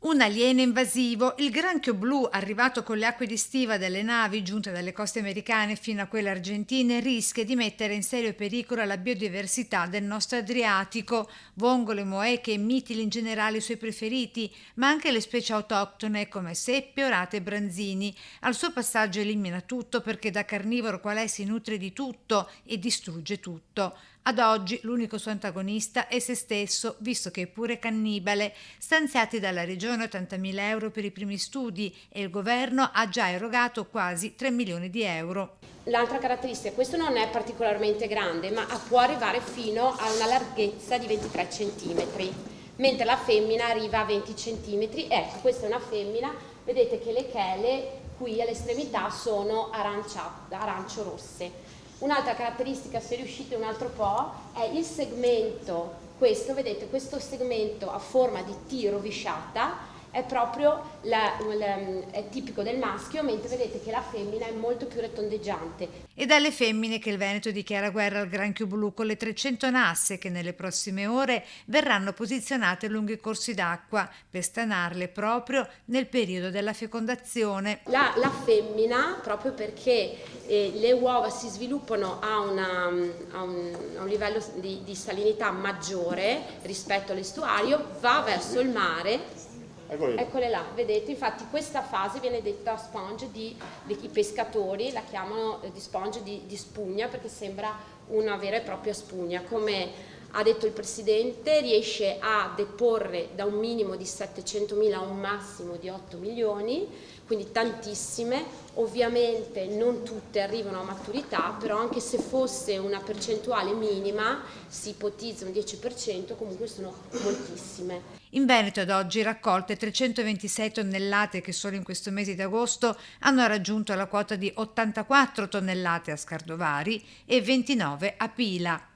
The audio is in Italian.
Un alieno invasivo, il granchio blu, arrivato con le acque di stiva delle navi giunte dalle coste americane fino a quelle argentine, rischia di mettere in serio pericolo la biodiversità del nostro Adriatico. Vongole, moeche e mitili in generale i suoi preferiti, ma anche le specie autoctone come seppie, orate e branzini. Al suo passaggio elimina tutto perché da carnivoro qual è si nutre di tutto e distrugge tutto. Ad oggi l'unico suo antagonista è se stesso, visto che è pure cannibale. Stanziati dalla regione 80.000 euro per i primi studi e il governo ha già erogato quasi 3 milioni di euro. L'altra caratteristica, questo non è particolarmente grande, ma può arrivare fino a una larghezza di 23 cm, mentre la femmina arriva a 20 cm. Ecco, questa è una femmina, vedete che le chele qui all'estremità sono arancio-rosse. Un'altra caratteristica, se riuscite un altro po', è il segmento. Questo, vedete, questo segmento a forma di T rovesciata è proprio è tipico del maschio, mentre vedete che la femmina è molto più retondeggiante. E dalle femmine che il Veneto dichiara guerra al granchio blu con le 300 nasse che nelle prossime ore verranno posizionate lungo i corsi d'acqua per stanarle proprio nel periodo della fecondazione. La femmina, proprio perché le uova si sviluppano a un livello di salinità maggiore rispetto all'estuario, va verso il mare. Eccole là, vedete, infatti questa fase viene detta sponge i pescatori la chiamano di sponge di spugna, perché sembra una vera e propria spugna. Come ha detto il presidente, riesce a deporre da un minimo di 700.000 a un massimo di 8 milioni, quindi tantissime. Ovviamente non tutte arrivano a maturità, però anche se fosse una percentuale minima, si ipotizza un 10%, comunque sono moltissime. In Veneto ad oggi raccolte 326 tonnellate che solo in questo mese di agosto hanno raggiunto la quota di 84 tonnellate a Scardovari e 29 a Pila.